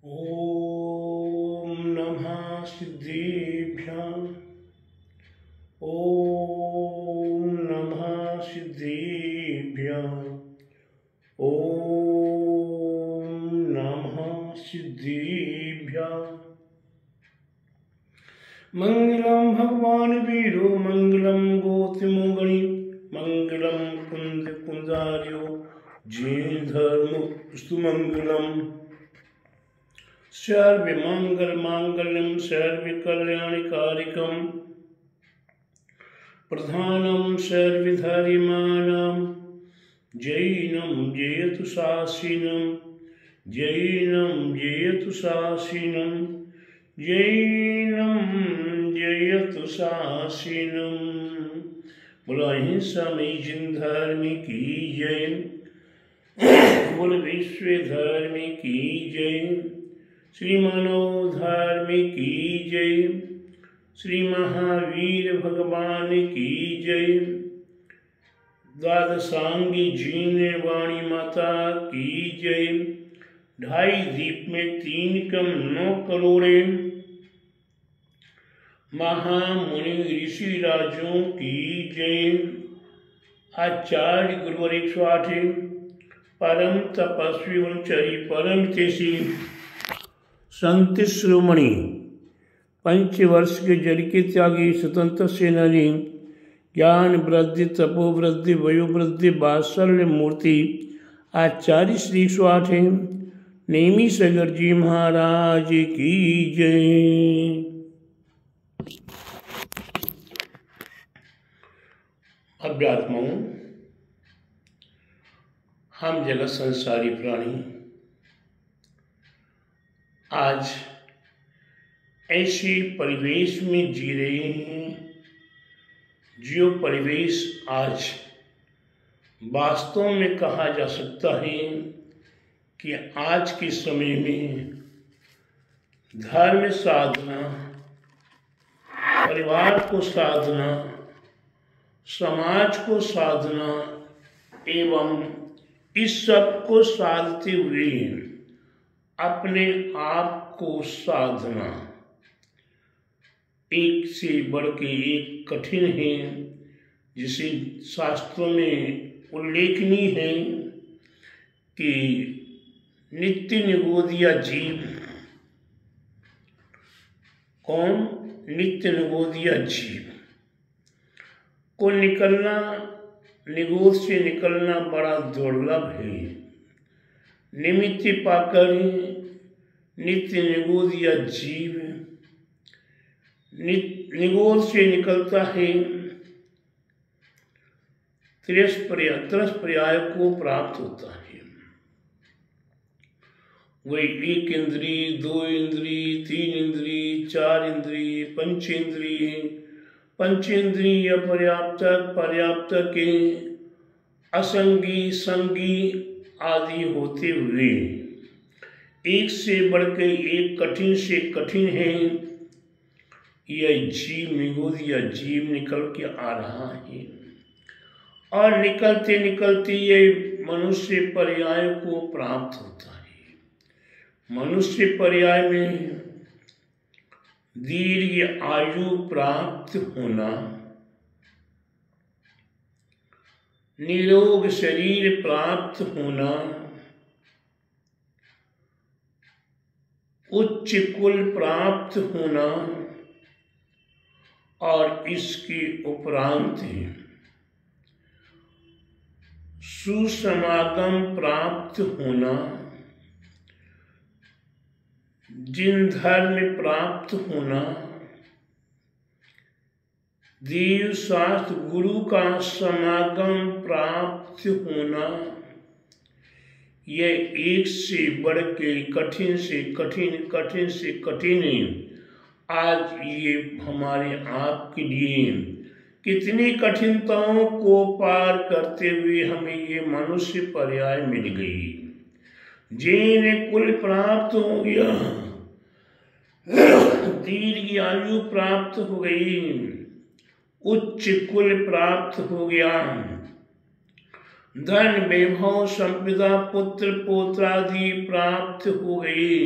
ॐ नमः सिद्धेभ्यः। ॐ नमः सिद्धेभ्यः। ॐ नमः सिद्धेभ्यः। मंगलम भगवान वीरो मंगलम गोत्रमोगणी मंगलम कुंद कुंदार्यो जे धर्मस्तु मंगलम सर्वमंगल मांगल्यम सर्वकल्याणकारिकम प्रधानम सर्वधर्माणां जैनं जयतु शासिनं जैनं जयतु शासिनं जैनं जयतु शासिनं। बोलो अहिंसा में जिन धर्म की जय, बोलो विश्व धर्म की जय, श्री मानव धर्म की जय, श्री महावीर भगवान की जय, द्वादशांगी जीने वाणी माता की जय, ढाई दीप में 3 कम 9 करोड़े महामुनि ऋषि राजों की जय, आचार्य गुरुवर 108 परम तपस्वी वनचरी परम तेसी संत शिरोमणि पंचवर्ष के जल के त्यागी स्वतंत्र सेनानी ज्ञान वृद्धि तपो वृद्धि वयो वृद्धि वात्सल्य मूर्ति आचार्य श्री 108 नेमी सगर जी महाराज की जय। अध्यात्माओं, हम जगत संसारी प्राणी आज ऐसे परिवेश में जी रहे हैं जो परिवेश आज वास्तव में कहा जा सकता है कि आज के समय में धर्म साधना, परिवार को साधना, समाज को साधना एवं इस सब को साधते हुए अपने आप को साधना एक से बढ़ के एक कठिन है, जिसे शास्त्रों में उल्लेखनीय है कि नित्य निगोदिया जीव। कौन? नित्य निगोदिया जीव को निकलना, निगोद से निकलना बड़ा दुर्लभ है। निमित्त पाकर नित्य निगोदिया जीव निगोद से निकलता है, त्रस पर्याय को प्राप्त होता है। वही 1 इंद्रिय, 2 इंद्रिय, 3 इंद्रिय, 4 इंद्रिय, पंचेंद्रिय पर्याप्त के असंगी संगी आदि होते हुए एक से बढ़कर एक कठिन से कठिन है। यह जीव निगोदिया जीव निकल के आ रहा है और निकलते निकलते ये मनुष्य पर्याय को प्राप्त होता है। मनुष्य पर्याय में दीर्घ आयु प्राप्त होना, निरोग शरीर प्राप्त होना, उच्च कुल प्राप्त होना और इसके उपरांत सुसमागम प्राप्त होना, जिन धर्म प्राप्त होना, देव शास्त्र गुरु का समागम प्राप्त होना, यह एक से बढ़ के कठिन से कठिन, कठिन से कठिन आज ये हमारे आप के लिए कितनी कठिनताओं को पार करते हुए हमें ये मनुष्य पर्याय मिल गई। जिन्हें कुल प्राप्त हो गया, दीर्घ आयु प्राप्त हो गई, उच्च कुल प्राप्त हो गया, धन वैभव संपदा पुत्र पौत्रादि प्राप्त हो गए।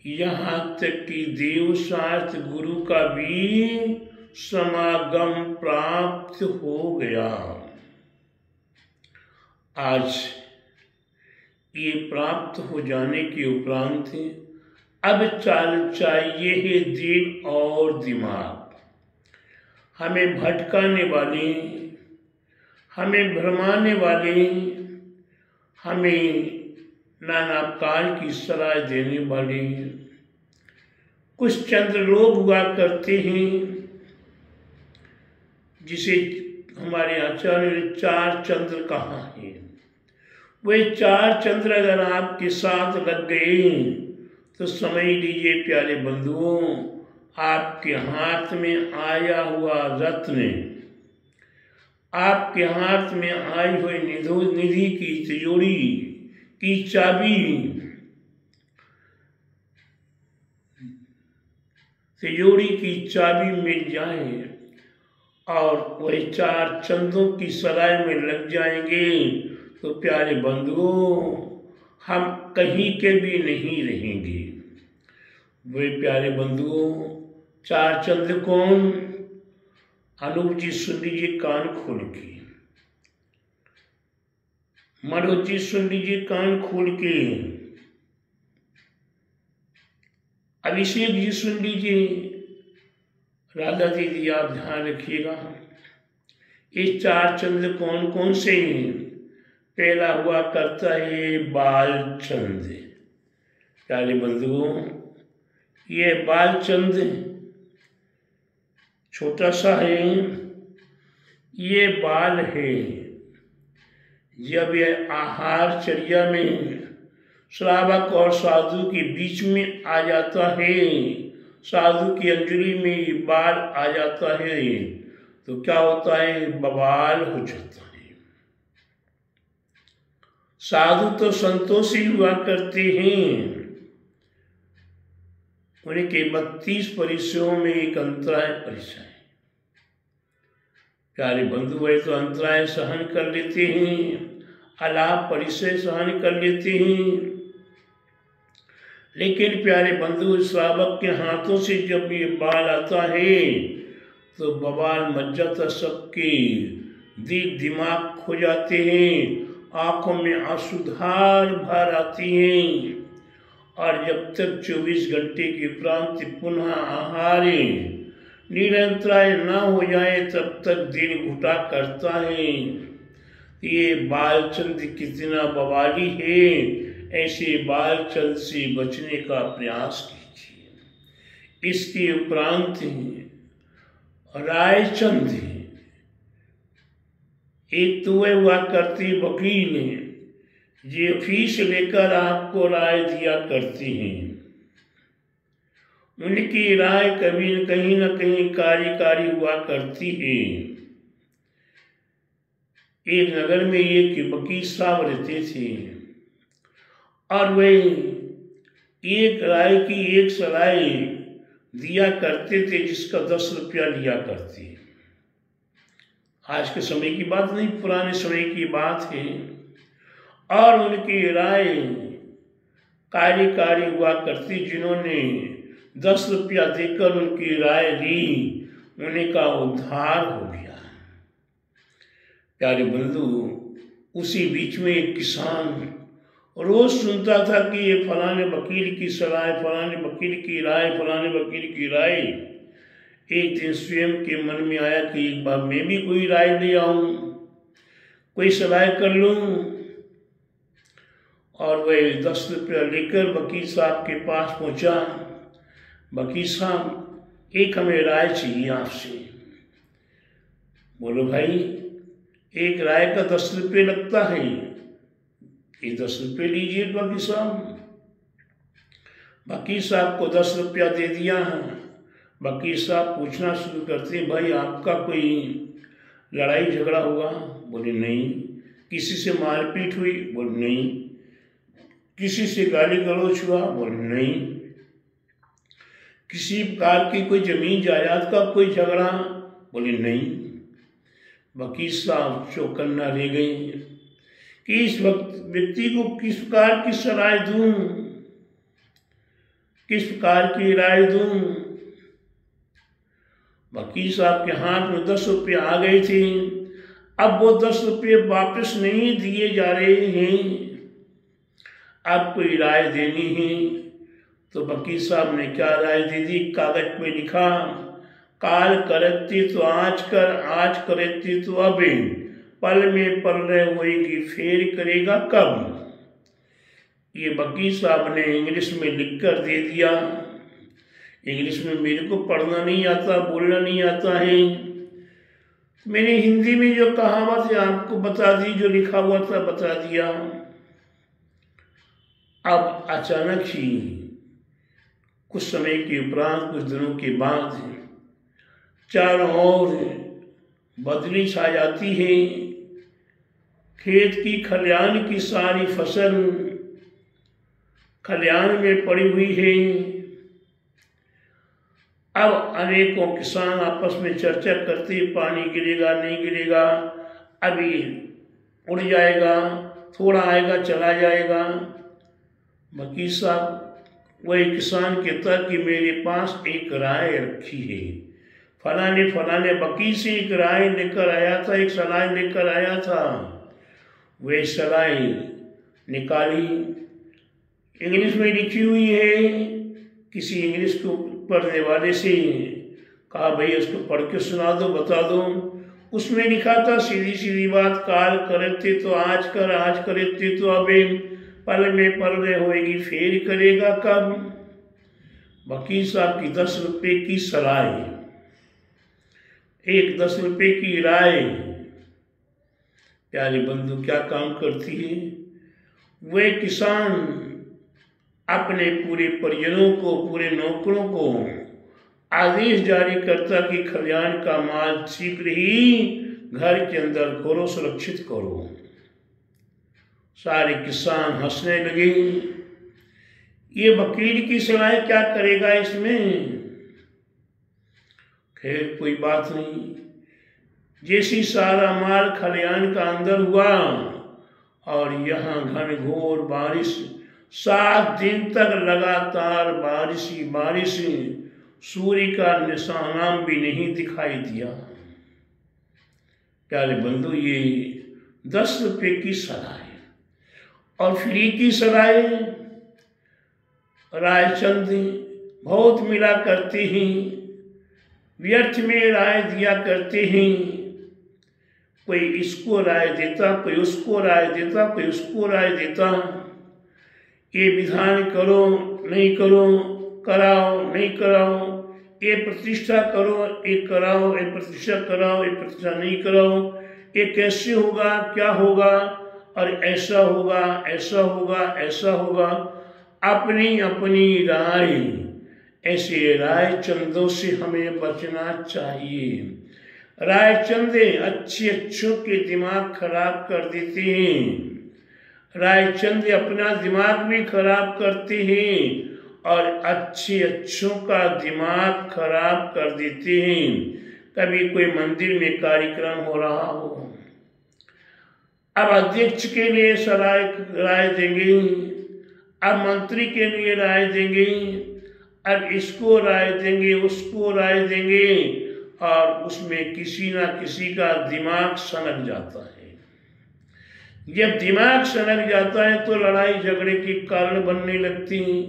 यहाँ तक कि देव शास्त्र गुरु का भी समागम प्राप्त हो गया। आज ये प्राप्त हो जाने के उपरांत अब चाहिए है दिल और दिमाग। हमें भटकाने वाले, हमें भ्रमाने वाले, हमें नाना काल की सलाह देने वाले कुछ चंद्र लोग हुआ करते हैं, जिसे हमारे आचार्य ने 4 चंद्र कहा है। वे 4 चंद्र अगर आपके साथ लग गए तो समझ लीजिए प्यारे बंधुओं, आपके हाथ में आया हुआ रत्न, आपके हाथ में आई हुई निधि की तिजोरी की चाबी, तिजोरी की चाबी मिल जाए और वही 4 चंद्रों की सराय में लग जाएंगे तो प्यारे बंधुओं, हम कहीं के भी नहीं रहेंगे। वे प्यारे बंधुओं 4 चंद्र कौन? अनूप जी सुन लीजिए कान खोल के, मनोज जी सुन लीजिए कान खोल के, अभिषेक जी सुन लीजिए, राधा दीदी आप ध्यान रखिएगा। ये 4 चंद्र कौन कौन से हैं? पहला हुआ करता है बालचंद्र। प्यारे बंधुओं, ये बालचंद्र छोटा सा है, ये बाल है। जब यह आहारचर्या में श्रावक और साधु के बीच में आ जाता है, साधु की अंजलि में ये बाल आ जाता है तो क्या होता है? बवाल हो जाता है। साधु तो संतोषी हुआ करते हैं, उनके 32 परिचयों में एक अंतराय परिचय। प्यारे बंधु वह तो अंतराय सहन कर लेते हैं, अलाप परिचय सहन कर लेते हैं, लेकिन प्यारे बंधु श्रावक के हाथों से जब ये बाल आता है तो बवाल मच जाता, सबके दिल दिमाग खो जाते हैं, आंखों में आंसुधार भर आती हैं और जब तक 24 घंटे के उपरांत पुनः आहारे निरंतराय न हो जाए तब तक दिल घुटा करता है। ये बालचंद कितना बवाली है, ऐसे बालचंद से बचने का प्रयास कीजिए। इसके उपरांत रायचंद, एक तो वह हुआ करती वकील जो फीस लेकर आपको राय दिया करती हैं, उनकी राय कभी कहीं न कहीं कार्यकारी हुआ करती है। एक नगर में एक वकील साहब रहते थे और वे एक राय की एक सलाह दिया करते थे जिसका 10 रुपया लिया करते। आज के समय की बात नहीं, पुराने समय की बात है। और उनकी राय कार्यकारी हुआ करती, जिन्होंने 10 रुपया देकर उनकी राय ली, उन्हीं का उद्धार हो गया। प्यारे बंधु, उसी बीच में एक किसान रोज सुनता था कि ये फलाने वकील की सलाह, फलाने वकील की राय, फलाने वकील की राय। एक दिन स्वयं के मन में आया कि एक बार मैं भी कोई राय ले आऊं, कोई सलाह कर लूं। और वह 10 रुपया लेकर वकील साहब के पास पहुंचा। वकील साहब, एक हमें राय चाहिए आपसे। बोलो भाई, एक राय का 10 रुपये लगता है, ये 10 रुपये लीजिए वकील साहब। वकील साहब को 10 रुपया दे दिया है। वकील साहब पूछना शुरू करते, भाई आपका कोई लड़ाई झगड़ा हुआ? बोले नहीं। किसी से मारपीट हुई? बोले नहीं। किसी से गाली गलौज हुआ? बोले नहीं। किसी प्रकार की कोई जमीन जायदाद का कोई झगड़ा? बोले नहीं। वकील साहब चौकन्ना रह गए कि इस वक्त व्यक्ति को किस प्रकार की सलाह दूं। किस प्रकार की राय दूं। वकील साहब के हाथ में 10 रुपये आ गए थे। अब वो 10 रुपये वापस नहीं दिए जा रहे हैं। अब कोई राय देनी है। तो वकील साहब ने क्या राय दे दी, कागज पे लिखा, काल करती तो आज कर, आज करती तो अब, पल में पल रहे होएगी, फेर करेगा कब। ये वकील साहब ने इंग्लिश में लिख कर दे दिया। इंग्लिश में मेरे को पढ़ना नहीं आता, बोलना नहीं आता है। मैंने हिंदी में जो कहावत है आपको बता दी, जो लिखा हुआ था बता दिया। अब अचानक ही कुछ समय के उपरांत, कुछ दिनों के बाद चारों ओर बदली छा जाती है। खेत की खलिहान की सारी फसल खलिहान में पड़ी हुई है। अब अनेकों किसान आपस में चर्चा करते, पानी गिरेगा नहीं गिरेगा, अभी उड़ जाएगा, थोड़ा आएगा चला जाएगा। वकील साहब वही किसान कहता कि मेरे पास एक राय रखी है, फलाने वकील से एक राय लेकर आया था, एक सलाह लेकर आया था। वह सलाह निकाली, इंग्लिश में लिखी हुई है। किसी इंग्लिश को पढ़ने वाले से कहा, भाई इसको पढ़ के सुना दो, बता दो। उसमें लिखा था सीधी सीधी बात, काल करते तो आज कर, आज करते तो अब, पल में पल रहे होएगी, फेर करेगा कब। वकील साहब की 10 रुपये की सलाह, एक 10 रुपये की राय प्यारे बंधु क्या काम करती है। वे किसान अपने पूरे परिजनों को, पूरे नौकरों को आदेश जारी करता कि खलिहान का माल शीघ्र ही घर के अंदर करो, सुरक्षित करो। सारे किसान हंसने लगे। ये वकील की सलाह क्या करेगा इसमें। खैर कोई बात नहीं। जैसी सारा माल खलिहान का अंदर हुआ और यहाँ घनघोर बारिश, 7 दिन तक लगातार बारिश ही बारिश, सूर्य का निशाना भी नहीं दिखाई दिया। प्यारे बंधु, ये 10 रुपये की सलाह है। और फ्री की सलाह रायचंद बहुत मिला करते हैं, व्यर्थ में राय दिया करते हैं। कोई इसको राय देता, कोई उसको राय देता, कोई उसको राय देता। ये विधान करो नहीं करो, कराओ नहीं कराओ, ये प्रतिष्ठा करो, ये कराओ, ये प्रतिष्ठा कराओ, ये प्रतिष्ठा नहीं कराओ, ये कैसे होगा, क्या होगा, और ऐसा होगा, ऐसा होगा, ऐसा होगा। अपनी अपनी राय, ऐसे राय चंदों से हमें बचना चाहिए। राय चंदे अच्छों के दिमाग खराब कर देते हैं। राय चंदे अपना दिमाग भी खराब करते हैं और अच्छों का दिमाग खराब कर देते हैं। कभी कोई मंदिर में कार्यक्रम हो रहा हो, अब अध्यक्ष के लिए राय देंगे, अब मंत्री के लिए राय देंगे, अब इसको राय देंगे, उसको राय देंगे, और उसमें किसी ना किसी का दिमाग सनक जाता है। जब दिमाग सनक जाता है तो लड़ाई झगड़े के कारण बनने लगती हैं।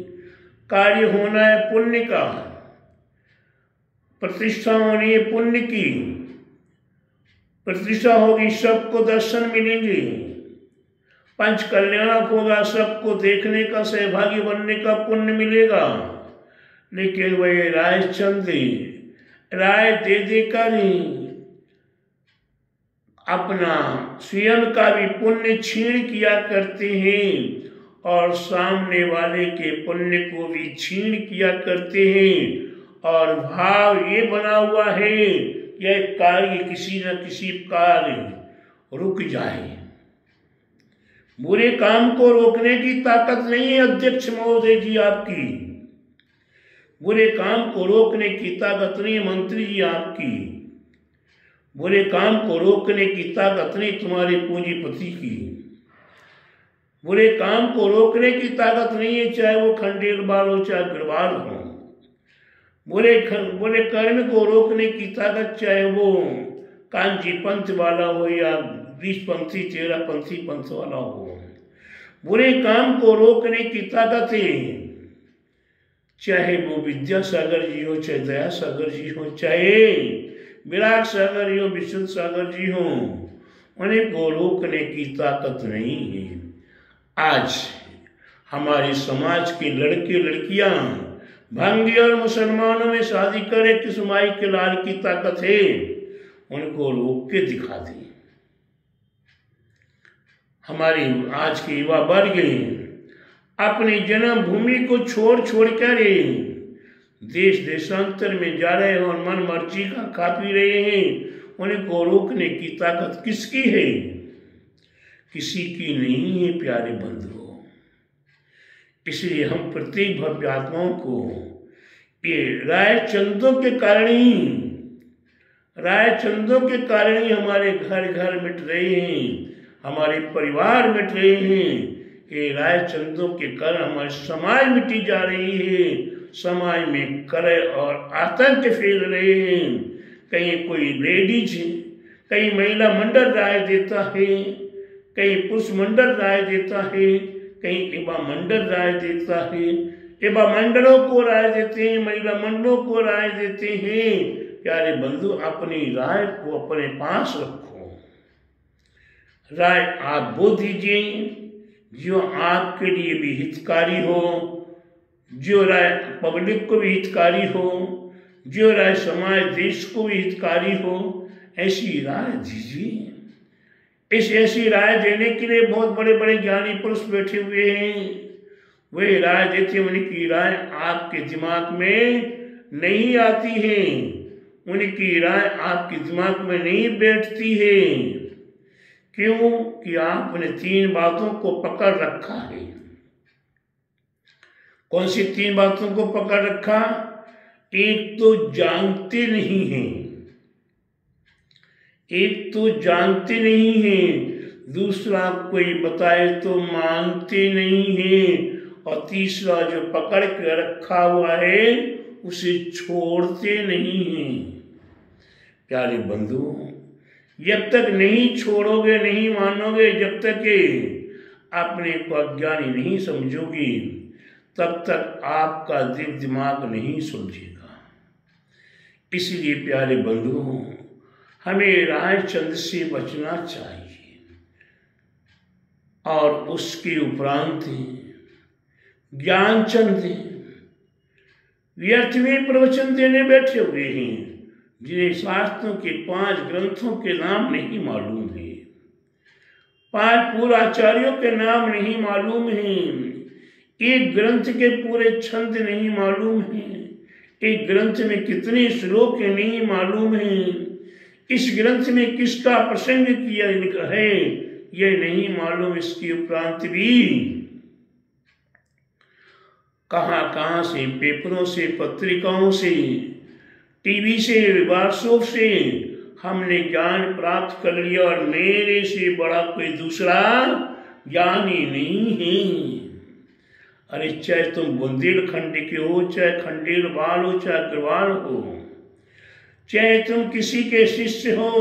कार्य होना है पुण्य का, प्रतिष्ठा होनी है पुण्य की, प्रतिष्ठा होगी, सबको दर्शन मिलेंगे, पंच कल्याणक होगा, सबको देखने का, सहभागी बनने का पुण्य मिलेगा। लेकिन वह रायचंद राय दे देकर अपना स्वयं का भी पुण्य छीन किया करते हैं और सामने वाले के पुण्य को भी छीन किया करते हैं। और भाव ये बना हुआ है यह कार्य किसी न किसी कार्य रुक जाए। बुरे काम को रोकने की ताकत नहीं है अध्यक्ष महोदय जी आपकी, बुरे काम को रोकने की ताकत नहीं मंत्री जी आपकी, बुरे काम को रोकने की ताकत नहीं तुम्हारे पूंजीपति की। बुरे काम को रोकने की ताकत नहीं है, चाहे वो खंडेर बाल हो चाहे गिरवाल हो। बुरे कर्म को रोकने की ताकत चाहे वो कांची पंथ वाला हो या 20 पंथी 13 पंथी पंथ वाला हो। बुरे काम को रोकने की ताकत है, चाहे वो विद्यासागर जी हो, चाहे दया सागर जी हो, चाहे विराग सागर जी हो, विशुद्ध सागर जी हो, उन्हें को रोकने की ताकत नहीं है। आज हमारे समाज के लड़के लड़कियां भंगी और मुसलमानों में शादी करे, किस माई के लाल की ताकत है, उनको रोक के दिखा दी। हमारी आज के युवा वर्ग अपनी जन्मभूमि को छोड़ छोड़ कर देश देशांतर में जा रहे हैं और मन मर्जी का खा पी रहे हैं। उनको रोकने की ताकत किसकी है? किसी की नहीं है प्यारे बंधुओं। इसलिए हम प्रत्येक भव्य आत्माओं को ये राय चंदों के कारण ही हमारे घर घर मिट रहे हैं, हमारे परिवार मिट रहे हैं। ये राय चंदों के कारण हमारे समाज मिटी जा रही है, समाज में कलह और आतंक फैल रहे हैं। कहीं कोई लेडीज, कहीं महिला मंडल राय देता है, कहीं पुरुष मंडल राय देता है, कहीं युवा मंडल राय देता है। युवा मंडलों को राय देते हैं, महिला मंडलों को राय देते हैं। प्यारे बंधु, अपनी राय को अपने पास रखो। राय आप वो दीजिए जो आपके लिए भी हितकारी हो, जो राय पब्लिक को भी हितकारी हो, जो राय समाज देश को भी हितकारी हो, ऐसी राय दीजिए। इस ऐसी राय देने के लिए बहुत बड़े बड़े ज्ञानी पुरुष बैठे हुए हैं। वे राय देते, उनकी राय आपके दिमाग में नहीं आती है, उनकी राय आपके दिमाग में नहीं बैठती है। क्यों? कि आपने 3 बातों को पकड़ रखा है। कौन सी 3 बातों को पकड़ रखा? एक तो जानते नहीं हैं, एक तो जानते नहीं हैं, दूसरा कोई बताए तो मानते नहीं हैं, और तीसरा जो पकड़ के रखा हुआ है उसे छोड़ते नहीं हैं। प्यारे बंधुओं, जब तक नहीं छोड़ोगे, नहीं मानोगे, जब तक अपने को अज्ञानी नहीं समझोगे, तब तक आपका दिल दिमाग नहीं समझेगा। इसलिए प्यारे बंधुओं, हमें राय चंद से बचना चाहिए। और उसके उपरांत ज्ञान चंद व्यर्थ में प्रवचन देने बैठे हुए हैं, जिन्हें शास्त्रों के 5 ग्रंथों के नाम नहीं मालूम है, 5 पूर्वाचार्यों के नाम नहीं मालूम हैं, एक ग्रंथ के पूरे छंद नहीं मालूम हैं, एक ग्रंथ में कितने श्लोक नहीं मालूम हैं, इस ग्रंथ में किसका प्रसंग किया है यह नहीं मालूम। इसके उपरांत भी कहाँ से, पेपरों से, पत्रिकाओं से, टीवी से, व्हाट्सएप से हमने ज्ञान प्राप्त कर लिया, और मेरे से बड़ा कोई दूसरा ज्ञानी नहीं है। अरे चाहे तुम बुंदेलखंड के हो, चाहे खंडेलवाल हो, चाहे अग्रवाल हो, चाहे तुम किसी के शिष्य हो।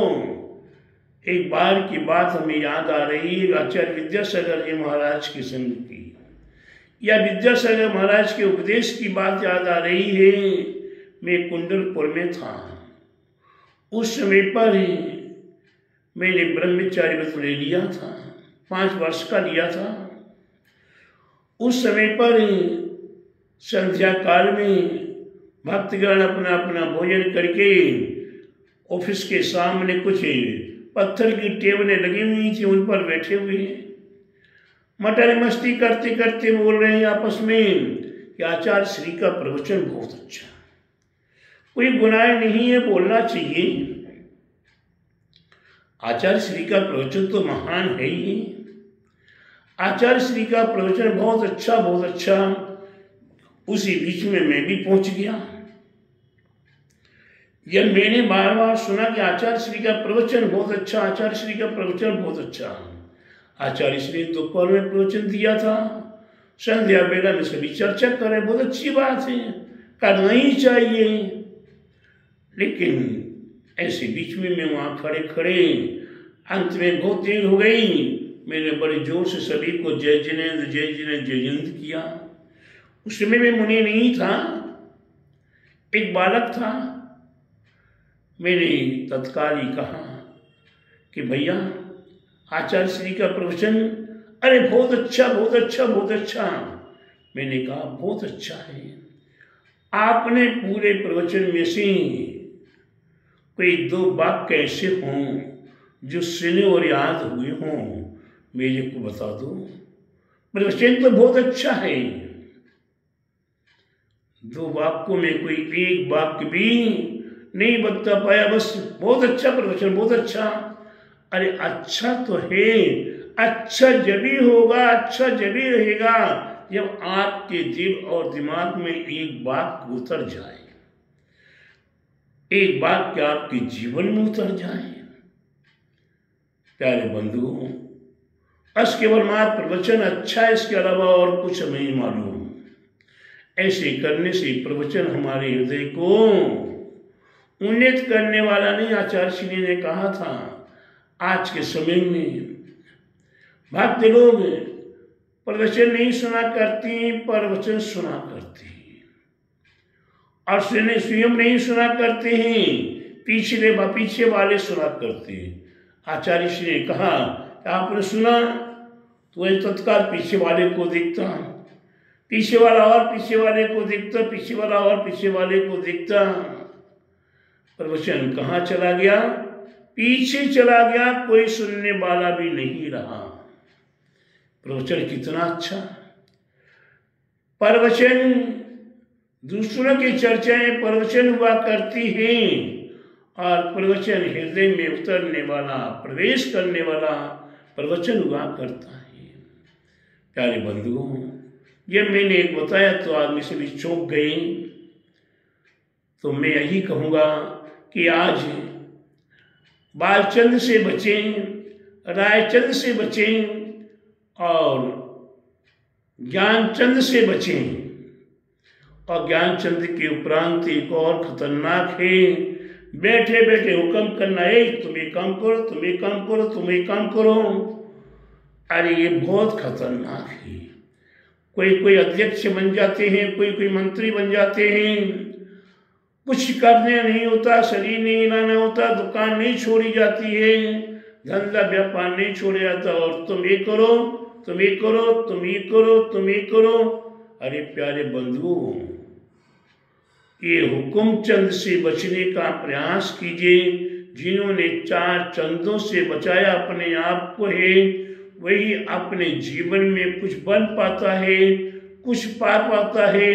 एक बार की बात हमें याद आ रही है आचार्य विद्यासागर जी महाराज के संग की, या विद्यासागर महाराज के उपदेश की बात याद आ रही है। मैं कुंडलपुर में था, उस समय पर मैंने ब्रह्मचारी व्रत ले लिया था, 5 वर्ष का लिया था। उस समय पर संध्या काल में भक्तगण अपना अपना भोजन करके ऑफिस के सामने कुछ पत्थर की टेबलें लगी हुई थी, उन पर बैठे हुए हैं, मटर मस्ती करते करते बोल रहे हैं आपस में कि आचार्य श्री का प्रवचन बहुत अच्छा, कोई गुनाह नहीं है, बोलना चाहिए। आचार्य श्री का प्रवचन तो महान है ही, आचार्य श्री का प्रवचन बहुत अच्छा, बहुत अच्छा। उसी बीच में मैं भी पहुंच गया। जब मैंने बार बार सुना कि आचार्य श्री का प्रवचन बहुत अच्छा, आचार्य श्री का प्रवचन बहुत अच्छा, आचार्य श्री दोपहर में प्रवचन दिया था, संध्या बेला में सभी चर्चा करें, बहुत अच्छी बात है, करना ही चाहिए। लेकिन ऐसे बीच में मैं वहाँ खड़े खड़े अंत में बहुत देर हो गई, मैंने बड़े जोर से सभी को जय जिनेंद्र जय जिनेंद्र जय जिनेंद्र किया। उस समय में मुनि नहीं था, एक बालक था। मैंने तत्काल ही कहा कि भैया आचार्य श्री का प्रवचन, अरे बहुत अच्छा बहुत अच्छा बहुत अच्छा। मैंने कहा बहुत अच्छा है, आपने पूरे प्रवचन में से कोई 2 वाक्य ऐसे हों जो सुने और याद हुए हों, मेरे को बता दो। प्रवचन तो बहुत अच्छा है, 2 वाक्यों में कोई एक वाक्य भी नहीं बता पाया, बस बहुत अच्छा प्रवचन बहुत अच्छा। अरे अच्छा तो है, अच्छा जभी होगा, अच्छा जभी रहेगा जब आपके दिल और दिमाग में एक वाक्य उतर जाए, एक वाक्य आपके जीवन में उतर जाए। प्यारे बंधुओं, बस केवल मात्र प्रवचन अच्छा है, इसके अलावा और कुछ नहीं मालूम। ऐसे करने से प्रवचन हमारे हृदय को उन्नत करने वाला नहीं। आचार्य श्री ने कहा था, आज के समय में भक्त लोग प्रवचन नहीं सुना करते, प्रवचन सुना करते हैं, और स्वयं नहीं सुना करते हैं, पीछे वाले सुना करते हैं। आचार्य श्री ने कहा, आपने सुना तो वही तत्काल पीछे वाले को दिखता, पीछे वाला और पीछे वाले को दिखता, पीछे वाला और पीछे वाले को दिखता। प्रवचन कहाँ चला गया? पीछे चला गया, कोई सुनने वाला भी नहीं रहा। प्रवचन कितना अच्छा, प्रवचन दूसरों की चर्चाएं प्रवचन हुआ करती हैं, और प्रवचन हृदय में उतरने वाला, प्रवेश करने वाला प्रवचन हुआ करता है। प्यारे बंधुओं, जब मैंने एक बताया तो आदमी से भी चौंक गए। तो मैं यही कहूँगा कि आज बालचंद से बचें, रायचंद से बचें और ज्ञानचंद से बचें। और ज्ञानचंद के उपरांत एक और खतरनाक है, बैठे बैठे हुक्म करना, तुम ये काम करो, तुम ये काम करो, तुम ये काम करो। अरे ये बहुत खतरनाक है। कोई अध्यक्ष बन जाते हैं, कोई मंत्री बन जाते हैं, कुछ करने नहीं होता, शरीर नहीं हिलाना होता, दुकान नहीं छोड़ी जाती है, धंधा व्यापार नहीं छोड़ा जाता, और तुम ये करो, तुम ये करो, तुम ये करो, तुम ये करो। अरे प्यारे बंधुओं, ये हुक्म चंद से बचने का प्रयास कीजिए। जिन्होंने 4 चंदों से बचाया अपने आप को है, वही अपने जीवन में कुछ बन पाता है, कुछ पा पाता है,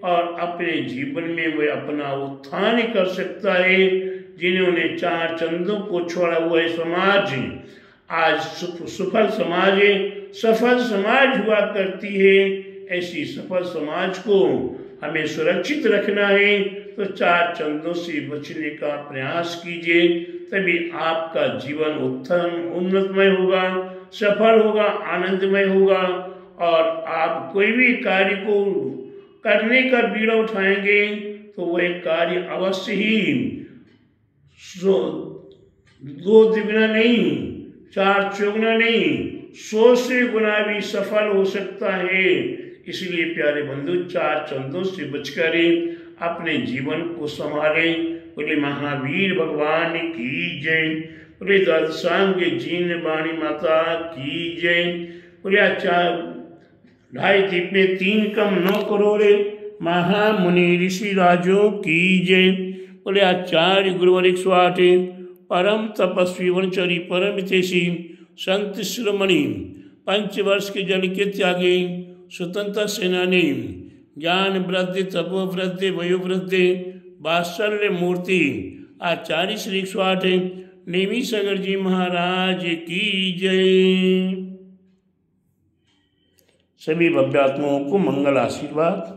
और अपने जीवन में वह अपना उत्थान कर सकता है। जिन्होंने 4 चंदों को छोड़ा हुआ है समाज आज सफल समाज है, सफल समाज हुआ करती है। ऐसी सफल समाज को हमें सुरक्षित रखना है, तो 4 चंदों से बचने का प्रयास कीजिए, तभी आपका जीवन उत्तम उन्नतमय होगा, सफल होगा, आनंदमय होगा, और आप कोई भी कार्य को करने का बीड़ा उठाएंगे तो वह कार्य अवश्य ही 2 दुगना नहीं, 4 चौगुना नहीं, 100 से गुना भी सफल हो सकता है। इसलिए प्यारे बंधु, 4 चंदों से बचकर अपने जीवन को संभाले। बोले महावीर भगवान की जय, बोले दादसांग जीन वाणी माता की जय, बोले 2.5 दीप में 3 कम 9 करोड़ महामुनि ऋषि राजों की जय, बोले आचार्य गुरुवर 108 परम तपस्वी वनचरी परम हितैषी संत शिरोमणि 5 वर्ष के जन के त्यागी स्वतंत्र सेनानी ज्ञान वृद्धि तपो वृद्धि वयो वृद्धि वात्सल्य मूर्ति आचार्य श्री 108 नेमी सागर जी महाराज की जय। सभी भव्यात्माओं को मंगल आशीर्वाद।